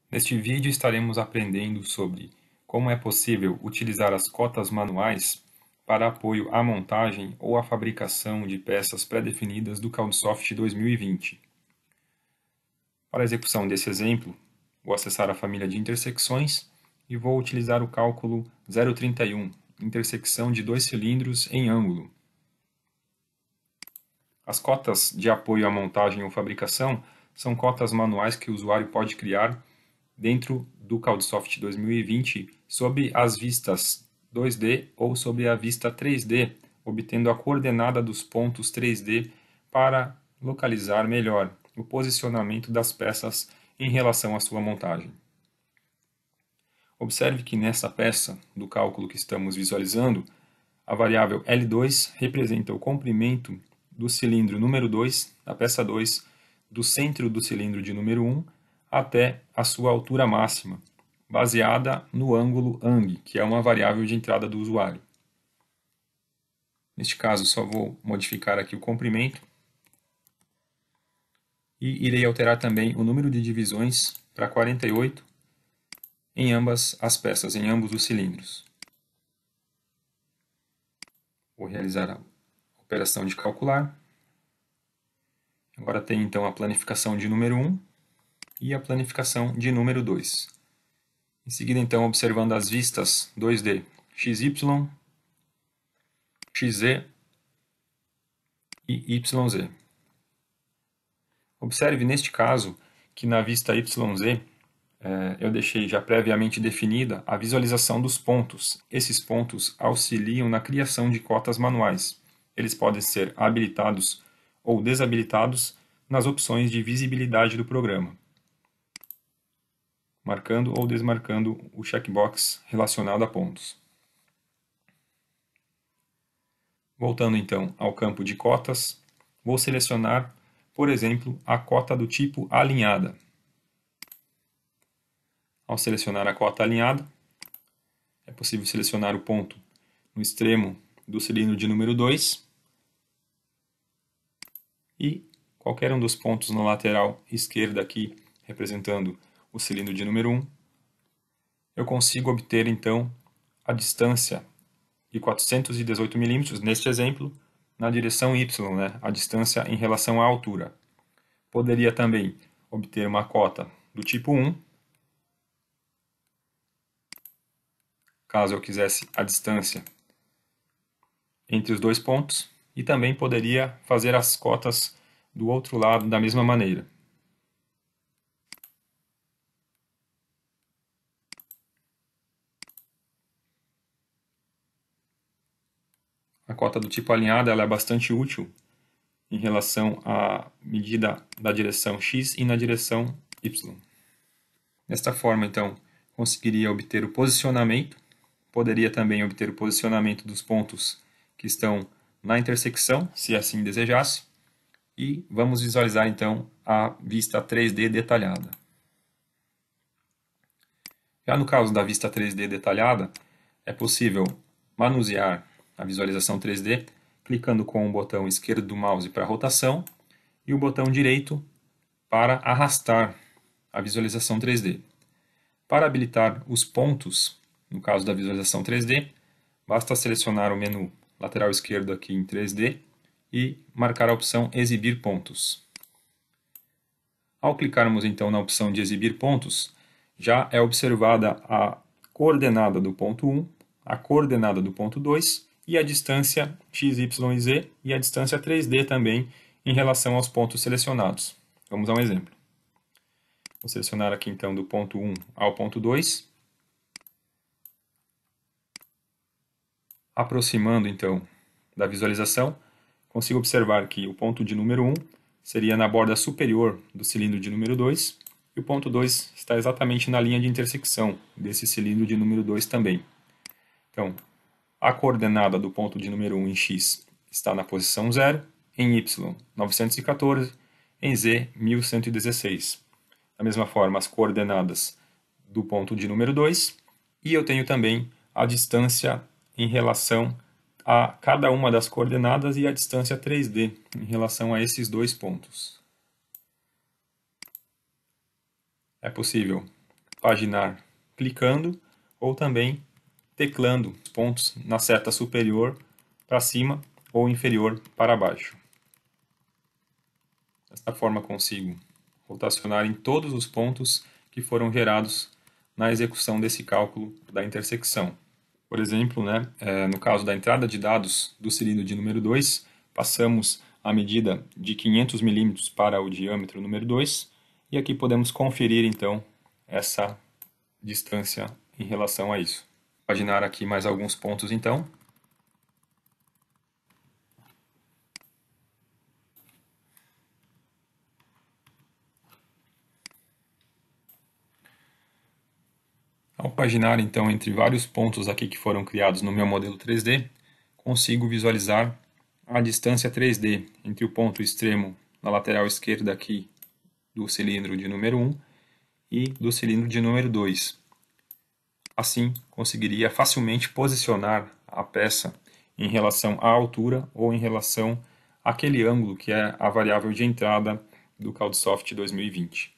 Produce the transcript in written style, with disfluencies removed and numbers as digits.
Neste vídeo estaremos aprendendo sobre como é possível utilizar as cotas manuais para apoio à montagem ou à fabricação de peças pré-definidas do CADSoft 2020. Para a execução desse exemplo, vou acessar a família de intersecções e vou utilizar o cálculo 031, intersecção de dois cilindros em ângulo. As cotas de apoio à montagem ou fabricação são cotas manuais que o usuário pode criar dentro do CADSoft 2020 sob as vistas 2D ou sob a vista 3D, obtendo a coordenada dos pontos 3D para localizar melhor o posicionamento das peças em relação à sua montagem. Observe que nessa peça do cálculo que estamos visualizando, a variável L2 representa o comprimento do cilindro número 2, da peça 2, do centro do cilindro de número 1 até a sua altura máxima, baseada no ângulo ANG, que é uma variável de entrada do usuário. Neste caso, só vou modificar aqui o comprimento e irei alterar também o número de divisões para 48 em ambas as peças, em ambos os cilindros. Vou realizar a operação de calcular. Agora tem então a planificação de número 1 e a planificação de número 2. Em seguida, então, observando as vistas 2D, XY, XZ e YZ. Observe neste caso que na vista YZ eu deixei já previamente definida a visualização dos pontos. Esses pontos auxiliam na criação de cotas manuais. Eles podem ser habilitados ou desabilitados nas opções de visibilidade do programa, marcando ou desmarcando o checkbox relacionado a pontos. Voltando então ao campo de cotas, vou selecionar, por exemplo, a cota do tipo alinhada. Ao selecionar a cota alinhada, é possível selecionar o ponto no extremo do cilindro de número 2 e qualquer um dos pontos na lateral esquerda aqui, representando o cilindro de número 1, eu consigo obter então a distância de 418 mm, neste exemplo, na direção Y, a distância em relação à altura. Poderia também obter uma cota do tipo 1, caso eu quisesse a distância entre os dois pontos, e também poderia fazer as cotas do outro lado da mesma maneira. A cota do tipo alinhada ela é bastante útil em relação à medida da direção X e na direção Y. Desta forma, então, conseguiria obter o posicionamento, poderia também obter o posicionamento dos pontos que estão na intersecção, se assim desejasse, e vamos visualizar então a vista 3D detalhada. Já no caso da vista 3D detalhada, é possível manusear a visualização 3D clicando com o botão esquerdo do mouse para rotação e o botão direito para arrastar a visualização 3D. Para habilitar os pontos, no caso da visualização 3D, basta selecionar o menu lateral esquerdo aqui em 3D e marcar a opção Exibir pontos. Ao clicarmos então na opção de Exibir pontos, já é observada a coordenada do ponto 1, a coordenada do ponto 2 e a distância x, y e z e a distância 3D também em relação aos pontos selecionados. Vamos a um exemplo. Vou selecionar aqui então do ponto 1 ao ponto 2. Aproximando então da visualização, consigo observar que o ponto de número 1 seria na borda superior do cilindro de número 2 e o ponto 2 está exatamente na linha de intersecção desse cilindro de número 2 também. Então, a coordenada do ponto de número 1 em x está na posição 0, em y 914, em z 1116. Da mesma forma, as coordenadas do ponto de número 2 e eu tenho também a distância em relação a cada uma das coordenadas e a distância 3D em relação a esses dois pontos. É possível paginar clicando ou também teclando pontos na seta superior para cima ou inferior para baixo. Desta forma consigo rotacionar em todos os pontos que foram gerados na execução desse cálculo da intersecção. Por exemplo, no caso da entrada de dados do cilindro de número 2, passamos a medida de 500 mm para o diâmetro número 2, e aqui podemos conferir então essa distância em relação a isso. Vou paginar aqui mais alguns pontos então. Ao paginar então entre vários pontos aqui que foram criados no meu modelo 3D, consigo visualizar a distância 3D entre o ponto extremo na lateral esquerda aqui do cilindro de número 1 e do cilindro de número 2. Assim, conseguiria facilmente posicionar a peça em relação à altura ou em relação àquele ângulo que é a variável de entrada do CADSoft 2020.